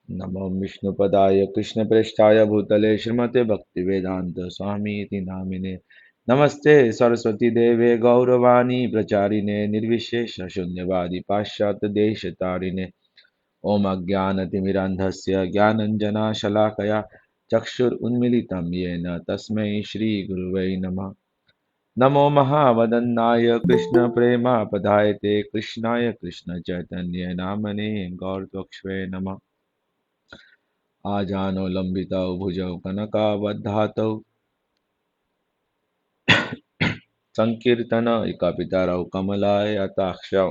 नमो विष्णुपदाय कृष्णप्रेष्ठाय भूतले श्रीमते भक्तिवेदांत स्वामी इति नामिने। नमस्ते सरस्वती देवे गौरवाणी प्रचारिणे निर्विशेष शून्यवादी पाश्चात्य देशतारिणे। ओम अज्ञानतिमिरान्धस्य ज्ञानञ्जनाशलाकया चक्षुरुन्मीलितं येन तस्मै श्रीगुरुवै नमः। नमो महावदन्नाय कृष्णप्रेमापधायते कृष्णाय कृष्णचैतन्य नामने गौरत्वक्ष्वे नमः। आजानो लम्बितौ भुजौ कनकावद्धातौ सङ्कीर्तनैकपितरौ कमलायताक्षौ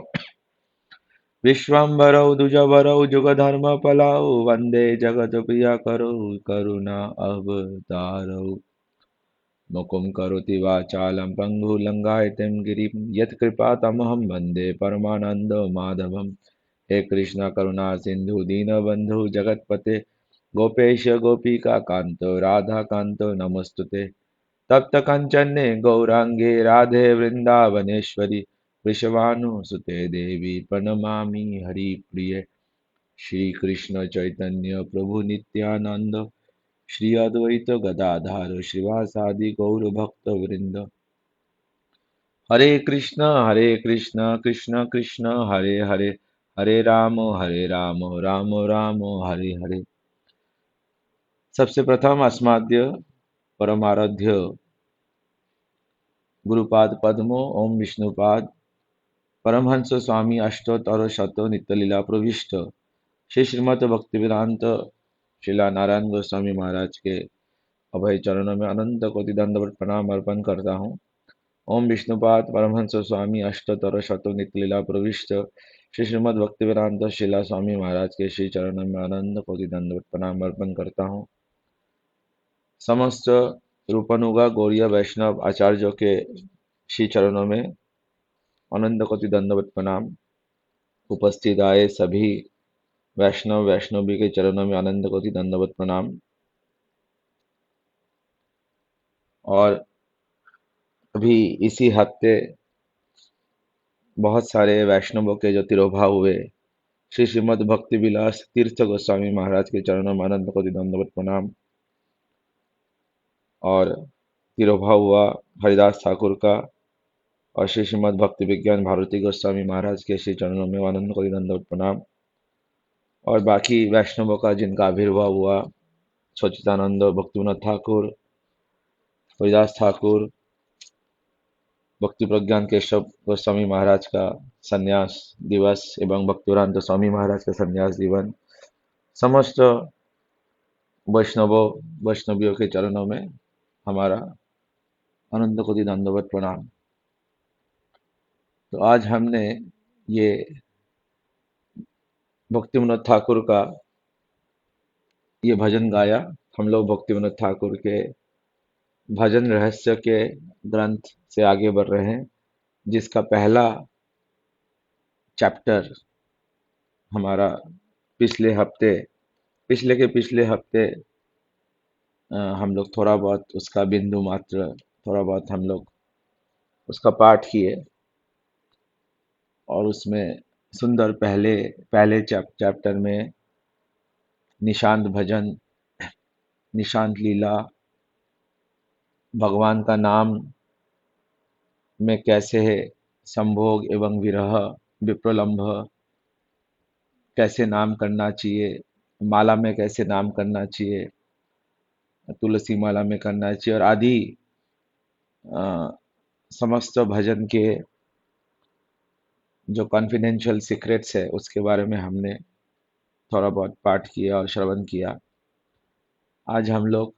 विश्वम्भरौ द्विजवरौ जुगधर्मफलौ वन्दे जगत्प्रियकरौ करुणा अवतारौ। मुकुं करोति वाचालं पङ्गुलङ्घयितं गिरिं यत्कृपातमहं वन्दे परमानन्दमाधवम्। हे कृष्ण करुणा सिन्धु दीनबन्धु जगत्पते गोपेश गोपिकान्त राधाकान्त नमोऽस्तुते। तप्त कंचने गौरांगे राधे वृंदावनेश्वरी वृषभानुसुते देवी प्रणमामि हरिप्रिये। श्री कृष्ण चैतन्य प्रभु नित्यानंद श्री अद्वैत गदाधार श्रीवासादि गौर भक्त वृंद। हरे कृष्ण कृष्ण कृष्ण हरे हरे, हरे राम राम राम हरे हरे। सबसे प्रथम अस्माद्य परमाराध्य गुरुपाद पद्मो ओम विष्णुपाद परमहंस स्वामी अष्टोत्तर शत नित्य लीला प्रविष्ट श्री श्रीमद भक्तिवेदांत शिला नारायण गोस्वामी महाराज के अभय चरणों में अनंत कोटि दंडवत प्रणाम अर्पण करता हूँ। ओम विष्णुपाद परमहंस स्वामी अष्टोत्तर शत नित्य लीला प्रविष्ट श्री श्रीमद भक्तिवेदांत शिला स्वामी महाराज के श्री चरणों में अनंत कोटि दंडवत प्रणाम अर्पण करता हूँ। समस्त रूपनुगा गौड़िया वैष्णव आचार्यों के श्री चरणों में अनंत कोटि दंडवत प्रणाम। उपस्थित आए सभी वैष्णव वैष्णवी के चरणों में अनंत कोटि दंडवत प्रणाम। और अभी इसी हफ्ते बहुत सारे वैष्णवों के जो तिरोभाव हुए, श्री श्रीमद भक्ति विलास तीर्थ गोस्वामी महाराज के चरणों में अनंत कोटि दंडवत प्रणाम। और तिरोभाव हुआ हरिदास ठाकुर का और श्री श्रीमद भक्ति विज्ञान भारती गोस्वामी महाराज के श्री चरणों में अनंत कोटि दंडवत प्रणाम। और बाकी वैष्णवों का जिनका आविर्भाव हुआ, सच्चिदानंद भक्तिविनोद ठाकुर, हरिदास ठाकुर, भक्ति प्रज्ञान केशव गोस्वामी महाराज का संन्यास दिवस एवं भक्तिवेदांत स्वामी महाराज का संन्यास दिवस, समस्त वैष्णवों वैष्णवियों के चरणों में हमारा अनंत कोटि दंडवत प्रणाम। तो आज हमने ये भक्ति विनोद ठाकुर का ये भजन गाया। हम लोग भक्ति विनोद ठाकुर के भजन रहस्य के ग्रंथ से आगे बढ़ रहे हैं, जिसका पहला चैप्टर हमारा पिछले हफ्ते हम लोग थोड़ा बहुत उसका बिंदु मात्र थोड़ा बहुत हम लोग उसका पाठ किए। और उसमें सुंदर पहले पहले चैप्टर में निशांत भजन, निशांत लीला, भगवान का नाम में कैसे है संभोग एवं विरह विप्रलंभ, कैसे नाम करना चाहिए, माला में कैसे नाम करना चाहिए, तुलसी माला में करना चाहिए, और आदि समस्त भजन के जो कॉन्फिडेंशियल सीक्रेट्स है उसके बारे में हमने थोड़ा बहुत पाठ किया और श्रवण किया। आज हम लोग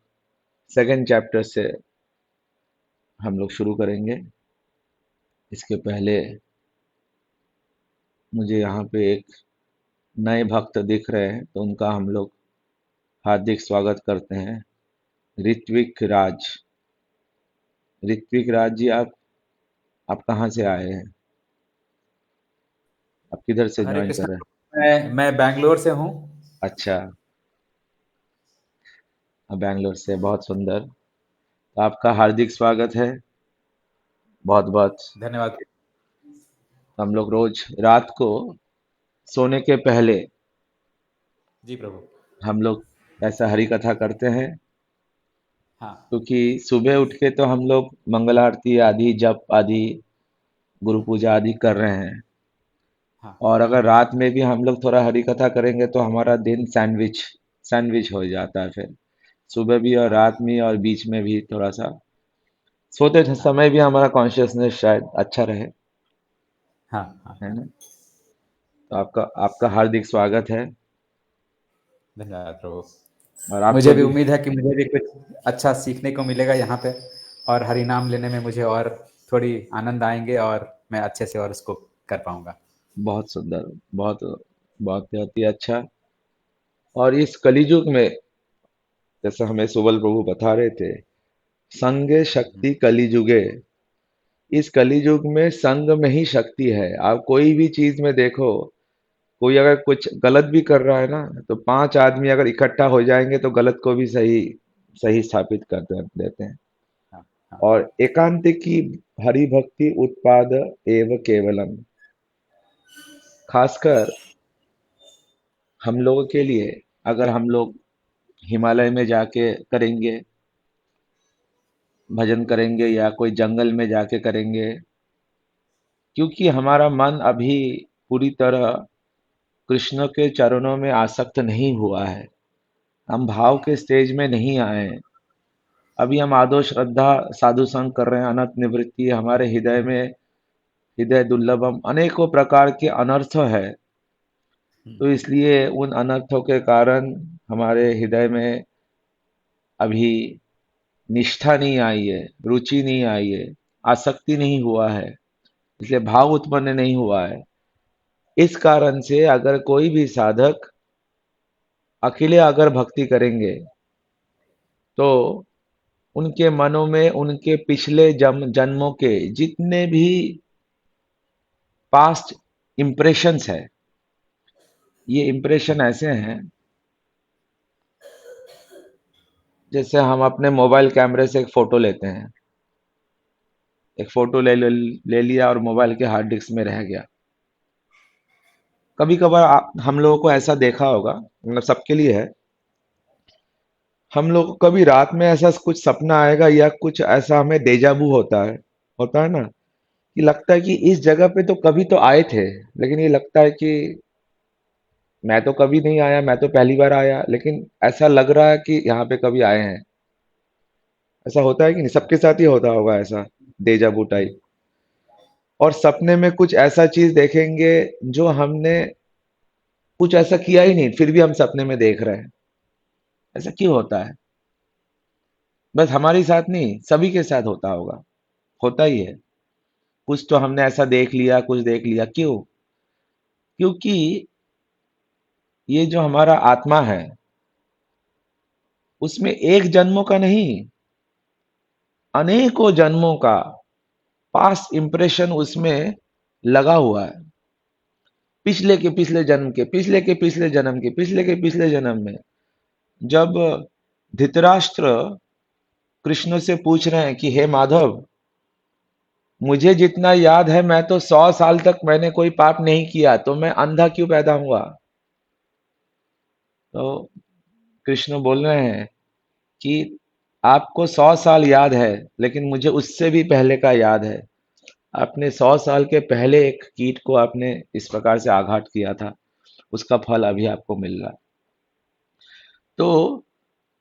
सेकंड चैप्टर से हम लोग शुरू करेंगे। इसके पहले मुझे यहाँ पे एक नए भक्त दिख रहे हैं, तो उनका हम लोग हार्दिक स्वागत करते हैं। ऋत्विक राज। ऋत्विक राज जी, आप कहाँ से आए हैं? आप किधर से हरे ज्वाइन कृष्ण। कर रहे हैं? मैं बैंगलोर से हूँ। अच्छा, बैंगलोर से, बहुत सुंदर। तो आपका हार्दिक स्वागत है, बहुत बहुत। धन्यवाद। हम लोग रोज रात को सोने के पहले जी प्रभु। हम लोग ऐसा हरि कथा करते हैं, हाँ, क्योंकि सुबह उठ के तो हम लोग मंगल आरती आदि जप आदि गुरु पूजा आदि कर रहे हैं। हाँ, और अगर रात में भी हम लोग थोड़ा हरि कथा करेंगे तो हमारा दिन सैंडविच सैंडविच हो जाता है फिर। सुबह भी और हाँ, रात में और बीच में भी थोड़ा सा सोते हाँ, समय भी हमारा कॉन्शियसनेस शायद अच्छा रहे, हाँ, हाँ, है हाँ। ना। तो आपका आपका हार्दिक स्वागत है। धन्यवाद प्रभु। और मुझे आपको भी भी उम्मीद है कि मुझे भी कुछ अच्छा सीखने को मिलेगा यहाँ पे, और हरि नाम लेने में मुझे और थोड़ी आनंद आएँगे, और मैं अच्छे से और उसको कर पाऊँगा। बहुत सुंदर, बहुत बहुत ही अच्छा। और इस कलियुग में, जैसे हमें सुबल प्रभु बता रहे थे, संगे हुँ, हुँ। शक्ति कलिजुगे। इस कलियुग में संग में ही शक्ति है। आप कोई भी चीज में देखो, कोई अगर कुछ गलत भी कर रहा है ना, तो पांच आदमी अगर इकट्ठा हो जाएंगे तो गलत को भी सही सही स्थापित देते हैं। हाँ, हाँ। और एकांतिकी हरि भक्ति उत्पाद एव केवलम। खासकर हम लोगों के लिए, अगर हम लोग हिमालय में जाके करेंगे, भजन करेंगे या कोई जंगल में जाके करेंगे, क्योंकि हमारा मन अभी पूरी तरह कृष्ण के चरणों में आसक्त नहीं हुआ है, हम भाव के स्टेज में नहीं आए हैं। अभी हम आदो श्रद्धा साधु संग कर रहे हैं, अनंत निवृत्ति हमारे हृदय में, हृदय दुर्लभम अनेकों प्रकार के अनर्थ है। हुँ, तो इसलिए उन अनर्थों के कारण हमारे हृदय में अभी निष्ठा नहीं आई है, रुचि नहीं आई है, आसक्ति नहीं हुआ है, इसलिए भाव उत्पन्न नहीं हुआ है। इस कारण से अगर कोई भी साधक अकेले अगर भक्ति करेंगे तो उनके मनों में उनके पिछले जन्मों के जितने भी पास्ट इम्प्रेशंस है, ये इम्प्रेशन ऐसे हैं, जैसे हम अपने मोबाइल कैमरे से एक फोटो लेते हैं, एक फोटो ले लिया और मोबाइल के हार्ड डिस्क में रह गया। कभी कभार हम लोगों को ऐसा देखा होगा, मतलब सबके लिए है, हम लोग को कभी रात में ऐसा कुछ सपना आएगा या कुछ ऐसा हमें डेजाबू होता है ना, कि लगता है कि इस जगह पे तो कभी तो आए थे, लेकिन ये लगता है कि मैं तो कभी नहीं आया, मैं तो पहली बार आया, लेकिन ऐसा लग रहा है कि यहाँ पे कभी आए हैं। ऐसा होता है कि नहीं, सबके साथ ही होता होगा ऐसा डेजाबू हुँ। टाइप। और सपने में कुछ ऐसा चीज देखेंगे जो हमने कुछ ऐसा किया ही नहीं, फिर भी हम सपने में देख रहे हैं। ऐसा क्यों होता है? बस हमारे साथ नहीं, सभी के साथ होता होगा, होता ही है। कुछ तो हमने ऐसा देख लिया, कुछ देख लिया, क्यों? क्योंकि ये जो हमारा आत्मा है, उसमें एक जन्मों का नहीं, अनेकों जन्मों का पास्ट इंप्रेशन उसमें लगा हुआ है। पिछले के पिछले जन्म के पिछले के पिछले जन्म के पिछले के पिछले जन्म में, जब धृतराष्ट्र कृष्ण से पूछ रहे हैं कि हे माधव, मुझे जितना याद है मैं तो 100 साल तक मैंने कोई पाप नहीं किया, तो मैं अंधा क्यों पैदा हुआ? तो कृष्ण बोल रहे हैं कि आपको 100 साल याद है, लेकिन मुझे उससे भी पहले का याद है। आपने 100 साल के पहले एक कीट को आपने इस प्रकार से आघात किया था, उसका फल अभी आपको मिल रहा है। तो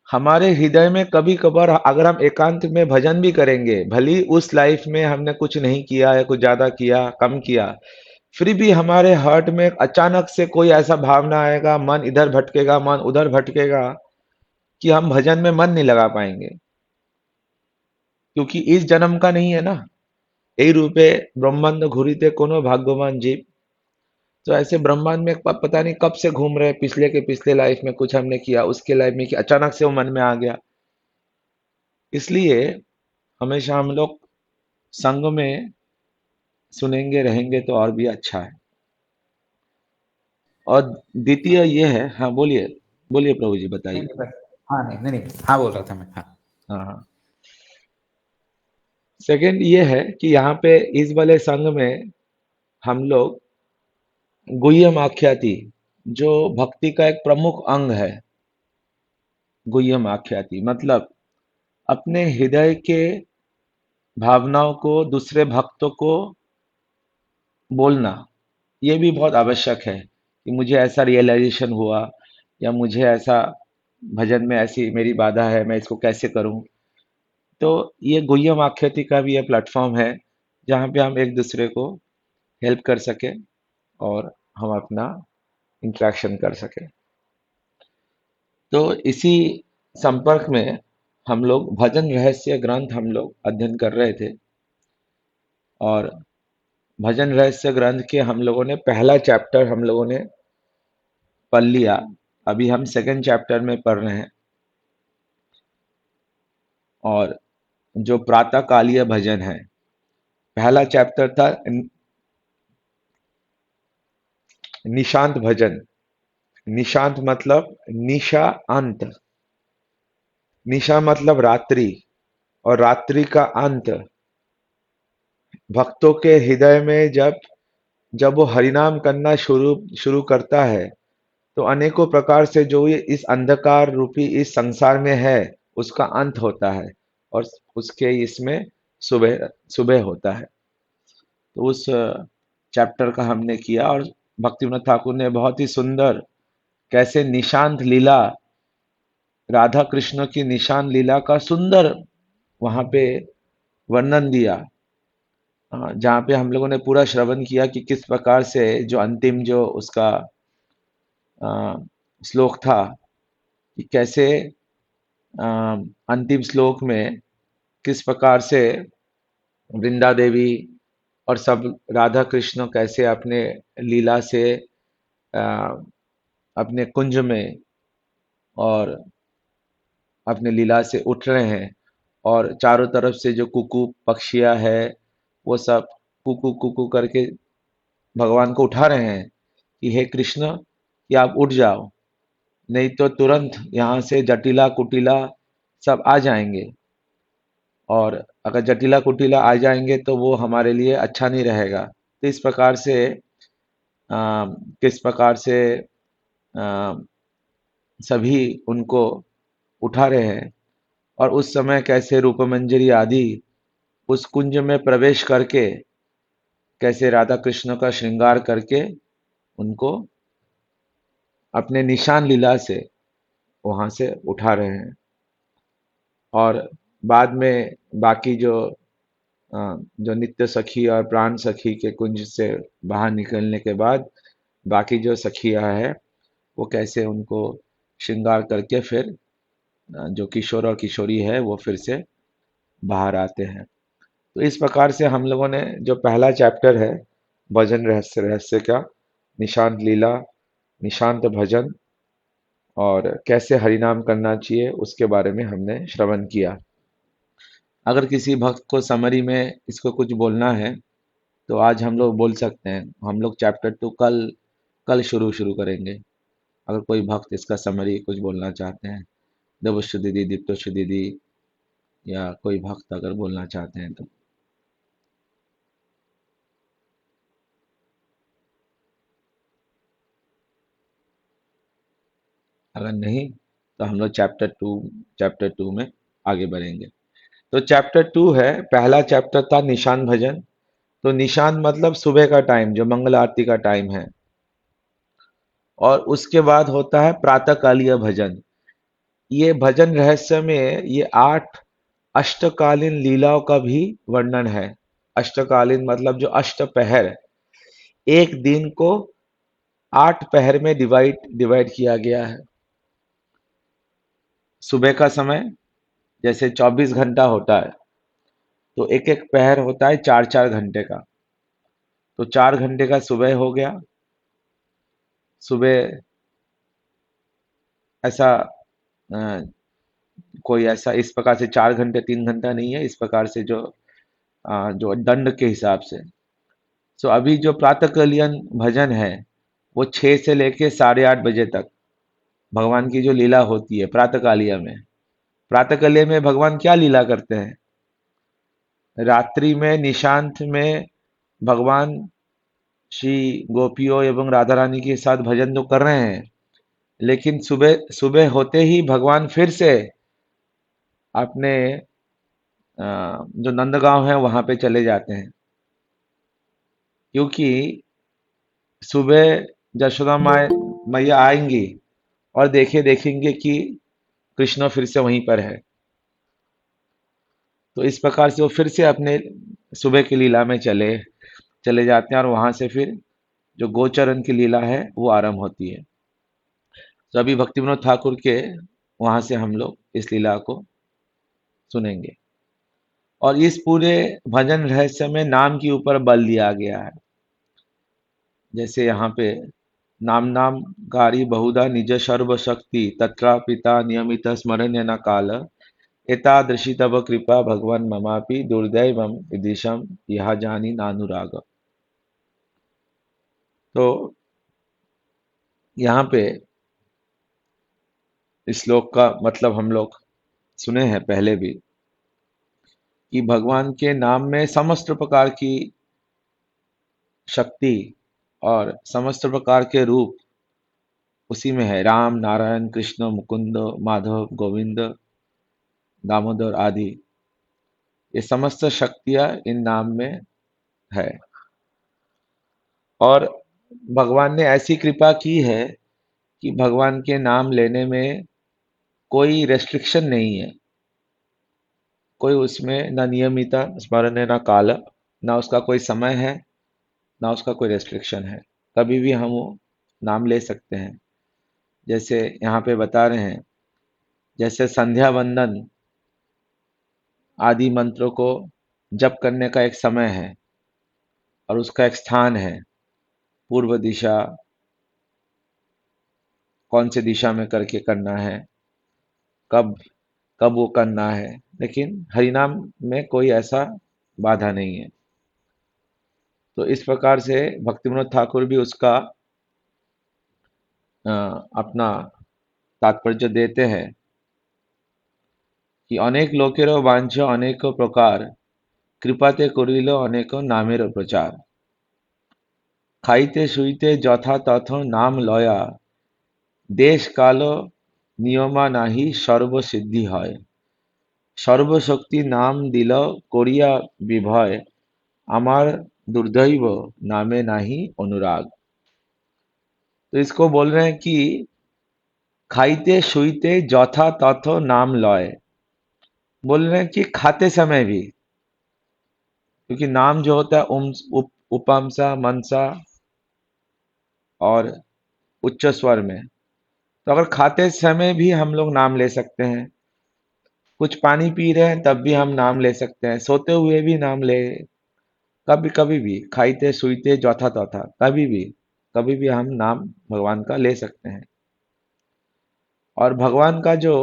हमारे हृदय में कभी कभार अगर हम एकांत में भजन भी करेंगे, भली उस लाइफ में हमने कुछ नहीं किया या कुछ ज्यादा किया कम किया, फिर भी हमारे हार्ट में अचानक से कोई ऐसा भावना आएगा, मन इधर भटकेगा, मन उधर भटकेगा, कि हम भजन में मन नहीं लगा पाएंगे, क्योंकि इस जन्म का नहीं है ना। यही रूपे ब्रह्मांड घूरिते कोनो भाग्यवान जीव। तो ऐसे ब्रह्मांड में पता नहीं कब से घूम रहे हैं, पिछले के पिछले लाइफ में कुछ हमने किया, उसके लाइफ में कि अचानक से वो मन में आ गया। इसलिए हमेशा हम लोग संग में सुनेंगे रहेंगे तो और भी अच्छा है। और द्वितीय ये है, हाँ बोलिए, बोलिए प्रभु जी नहीं, बताइए। नहीं बस। हाँ, नहीं, नहीं, नहीं। हाँ, बोल रहा था मैं। हाँ। हाँ हाँ। सेकंड ये है कि यहाँ पे इस वाले संघ में हम लोग गुह्यम आख्याति, जो भक्ति का एक प्रमुख अंग है, गुह्यम आख्याति, मतलब अपने हृदय के भावनाओं को दूसरे भक्तों को बोलना। ये भी बहुत आवश्यक है कि मुझे ऐसा रियलाइजेशन हुआ, या मुझे ऐसा भजन में ऐसी मेरी बाधा है, मैं इसको कैसे करूं। तो ये गुह्यम आख्याति का भी ये प्लेटफॉर्म है जहाँ पे हम एक दूसरे को हेल्प कर सके और हम अपना इंटरेक्शन कर सके। तो इसी संपर्क में हम लोग भजन रहस्य ग्रंथ हम लोग अध्ययन कर रहे थे, और भजन रहस्य ग्रंथ के हम लोगों ने पहला चैप्टर हम लोगों ने पढ़ लिया। अभी हम सेकंड चैप्टर में पढ़ रहे हैं, और जो प्रातः कालीय भजन है, पहला चैप्टर था निशांत भजन। निशांत मतलब निशा अंत, निशा मतलब रात्रि, और रात्रि का अंत। भक्तों के हृदय में जब जब वो हरिनाम करना शुरू शुरू करता है, तो अनेकों प्रकार से जो ये इस अंधकार रूपी इस संसार में है, उसका अंत होता है, और उसके इसमें सुबह सुबह होता है। तो उस चैप्टर का हमने किया, और भक्तिविनोद ठाकुर ने बहुत ही सुंदर कैसे निशांत लीला, राधा कृष्ण की निशान लीला का सुंदर वहां पे वर्णन दिया। जहाँ पे हम लोगों ने पूरा श्रवण किया कि किस प्रकार से जो अंतिम जो उसका अ, श्लोक था, कि कैसे अ, अंतिम श्लोक में किस प्रकार से वृंदा देवी और सब राधा कृष्ण कैसे अपने लीला से अ, अपने कुंज में और अपने लीला से उठ रहे हैं, और चारों तरफ से जो कुकू पक्षियां है, वो सब कुकू कुकू करके भगवान को उठा रहे हैं कि हे कृष्ण, कि आप उठ जाओ, नहीं तो तुरंत यहाँ से जटिला कुटिला सब आ जाएंगे, और अगर जटिला कुटिला आ जाएंगे तो वो हमारे लिए अच्छा नहीं रहेगा। तो इस प्रकार से किस प्रकार से आ, सभी उनको उठा रहे हैं, और उस समय कैसे रूपमंजरी आदि उस कुंज में प्रवेश करके कैसे राधा कृष्ण का श्रृंगार करके उनको अपने निशान लीला से वहां से उठा रहे हैं। और बाद में बाकी जो नित्य सखी और प्राण सखी के कुंज से बाहर निकलने के बाद बाकी जो सखियां है, वो कैसे उनको श्रृंगार करके फिर जो किशोर और किशोरी है वो फिर से बाहर आते हैं। तो इस प्रकार से हम लोगों ने जो पहला चैप्टर है भजन रहस्य रहस्य का, निशांत लीला, निशांत भजन, और कैसे हरिनाम करना चाहिए, उसके बारे में हमने श्रवण किया। अगर किसी भक्त को समरी में इसको कुछ बोलना है, तो आज हम लोग बोल सकते हैं। हम लोग चैप्टर 2 कल कल शुरू शुरू करेंगे। अगर कोई भक्त इसका समरी कुछ बोलना चाहते हैं, देवश्री दीदी, दीप्तोश्री दीदी, या कोई भक्त अगर बोलना चाहते हैं तो। अगर नहीं, तो हम लोग चैप्टर 2 में आगे बढ़ेंगे। तो चैप्टर 2 है, पहला चैप्टर था निशान भजन। तो निशान मतलब सुबह का टाइम, जो मंगल आरती का टाइम है। और उसके बाद होता है प्रातःकालीय भजन। ये भजन रहस्य में ये 8 अष्टकालीन लीलाओं का भी वर्णन है। अष्टकालीन मतलब जो अष्टपहर, एक दिन को 8 पहर में डिवाइड डिवाइड किया गया है। सुबह का समय जैसे 24 घंटा होता है, तो एक एक पहर होता है 4 4 घंटे का। तो 4 घंटे का सुबह हो गया। सुबह ऐसा अ, कोई ऐसा इस प्रकार से 4 घंटे 3 घंटा नहीं है, इस प्रकार से जो दंड के हिसाब से। सो अभी जो प्रातःकालीन भजन है, वो 6 से लेके 8:30 बजे तक भगवान की जो लीला होती है प्रातःकालीय में। प्रातःकालीय में भगवान क्या लीला करते हैं? रात्रि में निशांत में भगवान श्री गोपियों एवं राधा रानी के साथ भजन तो कर रहे हैं, लेकिन सुबह सुबह होते ही भगवान फिर से अपने जो नंदगांव है वहां पे चले जाते हैं, क्योंकि सुबह यशोदा मैया आएंगी और देखेंगे कि कृष्ण फिर से वहीं पर है। तो इस प्रकार से वो फिर से अपने सुबह की लीला में चले चले जाते हैं, और वहां से फिर जो गोचरण की लीला है वो आरंभ होती है। तो अभी भक्ति विनोद ठाकुर के वहां से हम लोग इस लीला को सुनेंगे। और इस पूरे भजन रहस्य में नाम के ऊपर बल दिया गया है। जैसे यहाँ पे नाम नाम गारी बहुधा निज सर्व शक्ति तत्रा पिता नियमित स्मरण न काल एतादृशी तब कृपा भगवान ममापि दुर्दैवम विदिशम यह जानी नानुराग। तो यहाँ पे इस श्लोक का मतलब हम लोग सुने हैं पहले भी, कि भगवान के नाम में समस्त प्रकार की शक्ति और समस्त प्रकार के रूप उसी में है। राम, नारायण, कृष्ण, मुकुंद, माधव, गोविंद, दामोदर आदि, ये समस्त शक्तियां इन नाम में है। और भगवान ने ऐसी कृपा की है कि भगवान के नाम लेने में कोई रेस्ट्रिक्शन नहीं है, कोई उसमें न नियमिता स्मरण है, न काल, ना उसका कोई समय है, ना उसका कोई रेस्ट्रिक्शन है। कभी भी हम वो नाम ले सकते हैं। जैसे यहाँ पे बता रहे हैं, जैसे संध्या वंदन आदि मंत्रों को जप करने का एक समय है और उसका एक स्थान है, पूर्व दिशा, कौन से दिशा में करके करना है, कब कब वो करना है। लेकिन हरिनाम में कोई ऐसा बाधा नहीं है। तो इस प्रकार से भक्ति विनोद ठाकुर भी उसका अपना तात्पर्य देते हैं कि अनेक लोकेर वांछ अनेक प्रकार कृपाते करिल अनेक नामेर प्रचार खाइते शुइते যথা তথ नाम लया देश काल नियमा नाहि सर्व सिद्धि হয় सर्वशक्ति नाम दिल करिया विभय আমার दुर्दैव नामे नाही अनुराग। तो इसको बोल रहे हैं कि खाइते शुइते যথা তথ नाम लय, बोल रहे हैं कि खाते समय भी, क्योंकि नाम जो होता है उपमसा मनसा और उच्च स्वर में, तो अगर खाते समय भी हम लोग नाम ले सकते हैं, कुछ पानी पी रहे हैं तब भी हम नाम ले सकते हैं, सोते हुए भी नाम ले, कभी कभी भी खाइते सुईते चौथा तौथा कभी भी हम नाम भगवान का ले सकते हैं। और भगवान का जो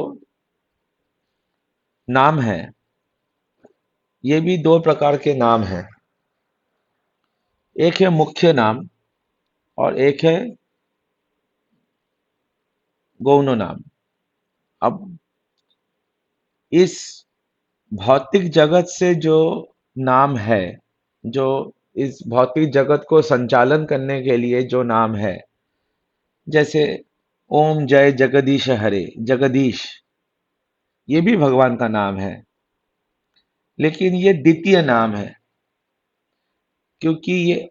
नाम है, ये भी दो प्रकार के नाम हैं। एक है मुख्य नाम और एक है गौण नाम। अब इस भौतिक जगत से जो नाम है, जो इस भौतिक जगत को संचालन करने के लिए जो नाम है, जैसे ओम जय जगदीश हरे, जगदीश, ये भी भगवान का नाम है, लेकिन ये द्वितीय नाम है, क्योंकि ये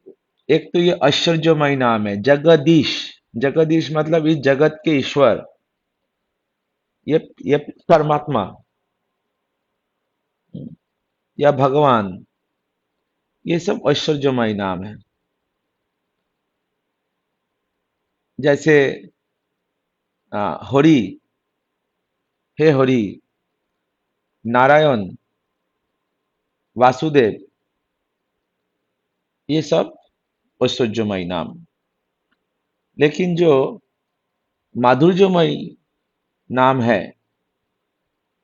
एक तो ये ऐश्वर्यमय नाम है जगदीश। जगदीश मतलब इस जगत के ईश्वर, ये परमात्मा या भगवान, ये सब ऐश्वर्यमय नाम है। जैसे हरि, हे हरि, नारायण, वासुदेव, ये सब ऐश्वर्यमय नाम। लेकिन जो माधुर्यमय नाम है,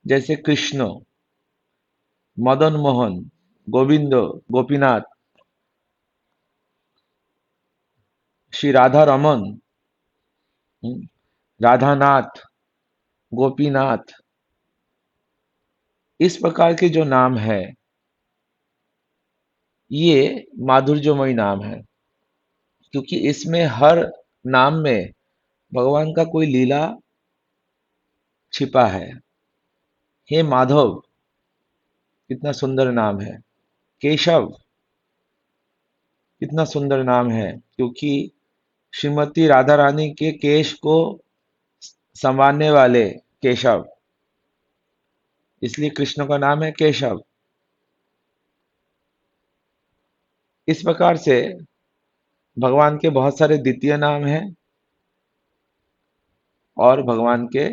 जैसे कृष्ण, मदन मोहन, गोविंद, गोपीनाथ, श्री राधा रमन, राधानाथ, गोपीनाथ, इस प्रकार के जो नाम है, ये माधुर्यमय नाम है, क्योंकि इसमें हर नाम में भगवान का कोई लीला छिपा है। हे माधव, कितना सुंदर नाम है। केशव, कितना सुंदर नाम है, क्योंकि श्रीमती राधा रानी के केश को संवारने वाले केशव, इसलिए कृष्ण का नाम है केशव। इस प्रकार से भगवान के बहुत सारे द्वितीय नाम हैं और भगवान के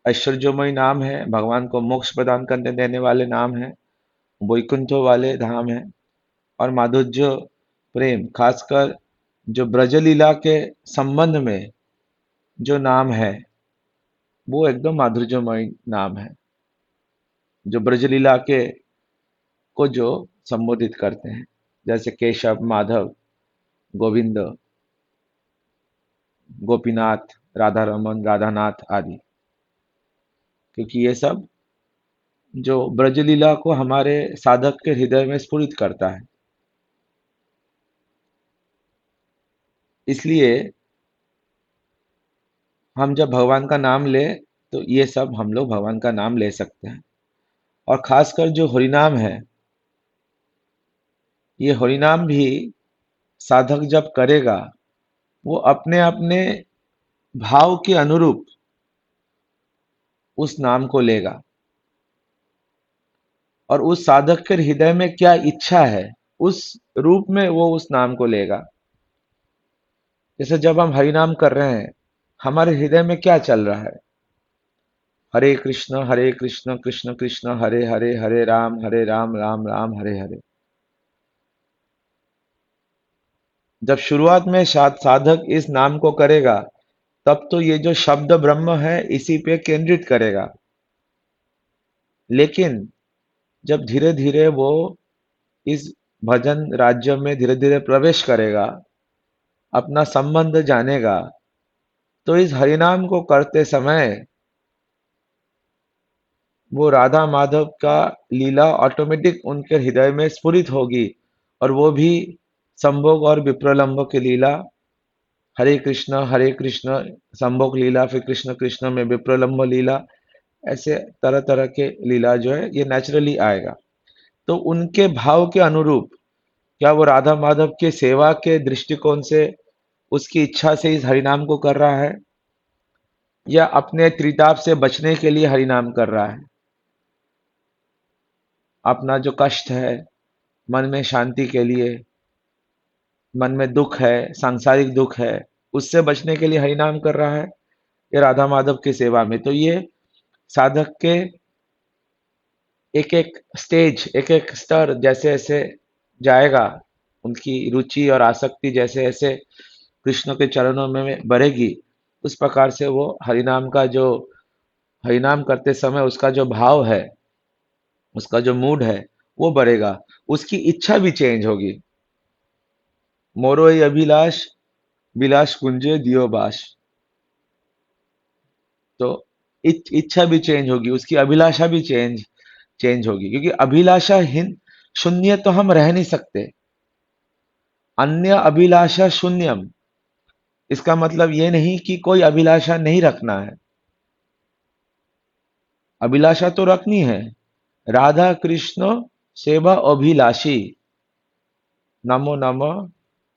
ऐश्वर्यमय नाम है, भगवान को मोक्ष प्रदान करने देने वाले नाम है, वैकुंठों वाले धाम है। और माधुर्य प्रेम, खासकर जो ब्रजलीला के संबंध में जो नाम है, वो एकदम माधुर्यमय नाम है, जो ब्रजलीला के को जो संबोधित करते हैं, जैसे केशव, माधव, गोविंद, गोपीनाथ, राधा रमन, राधानाथ आदि, क्योंकि ये सब जो ब्रजलीला को हमारे साधक के हृदय में स्फुरित करता है। इसलिए हम जब भगवान का नाम ले, तो ये सब हम लोग भगवान का नाम ले सकते हैं। और खासकर जो हरिनाम है, ये हरिनाम भी साधक जब करेगा, वो अपने अपने भाव के अनुरूप उस नाम को लेगा, और उस साधक के हृदय में क्या इच्छा है, उस रूप में वो उस नाम को लेगा। जैसे जब हम हरि नाम कर रहे हैं, हमारे हृदय में क्या चल रहा है? हरे कृष्ण कृष्ण कृष्ण हरे हरे, हरे राम राम राम हरे हरे। जब शुरुआत में साधक इस नाम को करेगा, तब तो ये जो शब्द ब्रह्म है, इसी पे केंद्रित करेगा। लेकिन जब धीरे धीरे वो इस भजन राज्य में धीरे धीरे प्रवेश करेगा, अपना संबंध जानेगा, तो इस हरिनाम को करते समय वो राधा माधव का लीला ऑटोमेटिक उनके हृदय में स्फुरित होगी, और वो भी संभोग और विप्रलंब की लीला, हरे कृष्ण संभोग लीला, फिर कृष्ण कृष्ण में विप्रलंब लीला, ऐसे तरह तरह के लीला जो है ये नेचुरली आएगा। तो उनके भाव के अनुरूप, क्या वो राधा माधव के सेवा के दृष्टिकोण से उसकी इच्छा से इस हरिनाम को कर रहा है, या अपने त्रिताप से बचने के लिए हरिनाम कर रहा है? अपना जो कष्ट है, मन में शांति के लिए, मन में दुख है, सांसारिक दुख है, उससे बचने के लिए हरिनाम कर रहा है, ये राधा माधव की सेवा में। तो ये साधक के एक एक स्टेज, एक एक स्तर जैसे जैसे जाएगा, उनकी रुचि और आसक्ति जैसे जैसे कृष्ण के चरणों में बढ़ेगी, उस प्रकार से वो हरिनाम का जो हरिनाम करते समय उसका जो भाव है, उसका जो मूड है, वो बढ़ेगा। उसकी इच्छा भी चेंज होगी। मोरो ये अभिलाष, विलास कुंजे दियो बास। तो इच्छा भी चेंज होगी, उसकी अभिलाषा भी चेंज चेंज होगी, क्योंकि अभिलाषाहीन शून्य तो हम रह नहीं सकते। अन्य अभिलाषा शून्यम, इसका मतलब ये नहीं कि कोई अभिलाषा नहीं रखना है। अभिलाषा तो रखनी है। राधा कृष्ण सेवा अभिलाषी, नमो नमः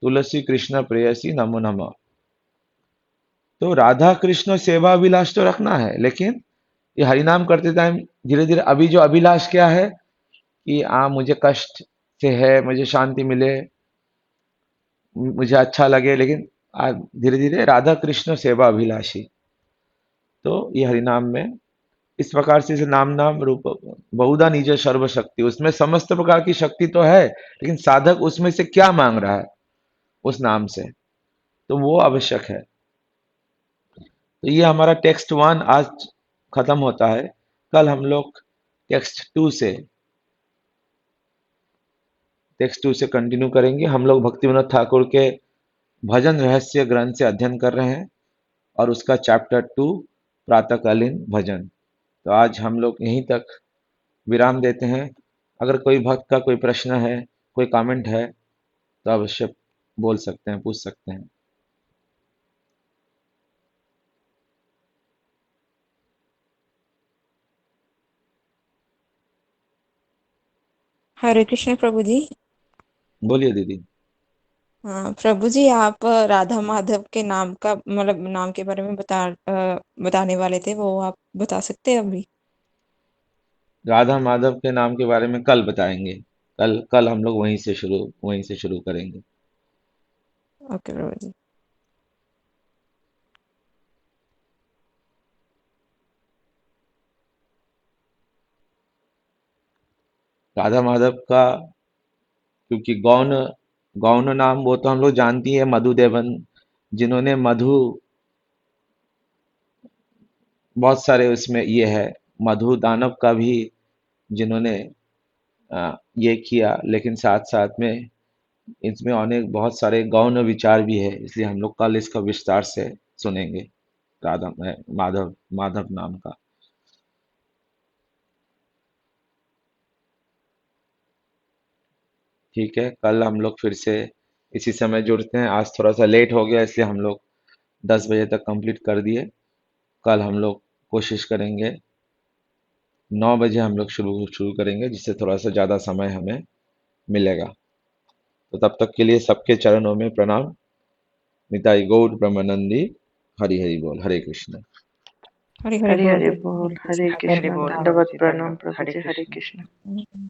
तुलसी कृष्ण प्रेयसी नमो नमः। तो राधा कृष्ण सेवा अभिलाष तो रखना है, लेकिन ये हरिनाम करते टाइम धीरे धीरे अभी जो अभिलाष क्या है कि मुझे कष्ट से है, मुझे शांति मिले, मुझे अच्छा लगे, लेकिन धीरे धीरे राधा कृष्ण सेवा अभिलाषी। तो ये हरिनाम में इस प्रकार से इसे नाम नाम रूप बहुधा निज सर्व शक्ति, उसमें समस्त प्रकार की शक्ति तो है, लेकिन साधक उसमें से क्या मांग रहा है उस नाम से, तो वो आवश्यक है। तो ये हमारा टेक्स्ट 1 आज खत्म होता है। कल हम लोग टेक्स्ट 2 से कंटिन्यू करेंगे। हम लोग भक्ति विनोद ठाकुर के भजन रहस्य ग्रंथ से अध्ययन कर रहे हैं, और उसका चैप्टर 2 प्रातःकालीन भजन। तो आज हम लोग यहीं तक विराम देते हैं। अगर कोई भक्त का कोई प्रश्न है, कोई कमेंट है, तो अवश्य बोल सकते हैं, पूछ सकते हैं। हरे कृष्ण प्रभु जी। बोलिए दीदी। हाँ प्रभु जी, आप राधा माधव के नाम का मतलब नाम के बारे में बताने वाले थे, वो आप बता सकते हैं अभी? राधा माधव के नाम के बारे में कल बताएंगे। कल कल हम लोग वहीं से शुरू करेंगे। ओके प्रभु जी। राधा माधव का, क्योंकि गौण गौण नाम वो तो हम लोग जानती है, मधुदेवन, जिन्होंने मधु, बहुत सारे उसमें ये है, मधु दानव का भी जिन्होंने ये किया, लेकिन साथ साथ में इसमें अनेक बहुत सारे गौण विचार भी है, इसलिए हम लोग कल इसका विस्तार से सुनेंगे। राधा माधव माधव नाम का। ठीक है, कल हम लोग फिर से इसी समय जुड़ते हैं। आज थोड़ा सा लेट हो गया, इसलिए हम लोग 10 बजे तक कंप्लीट कर दिए। कल हम लोग कोशिश करेंगे 9 बजे हम लोग शुरू शुरू करेंगे, जिससे थोड़ा सा ज़्यादा समय हमें मिलेगा। तो तब तक के लिए सबके चरणों में प्रणाम। निताई गौर ब्रह्मानंदी। हरि हरि बोल। हरे कृष्ण। हरे हरे हरि बोल हरि प्रभु जी, बोल, हरे हरे कृष्ण। हरे हरे कृष्ण, बोल प्रभु दंडवत जी, प्रणाम धन्यवाद। प्रभु हरे जी, हरे कृष्ण। कृष्ण।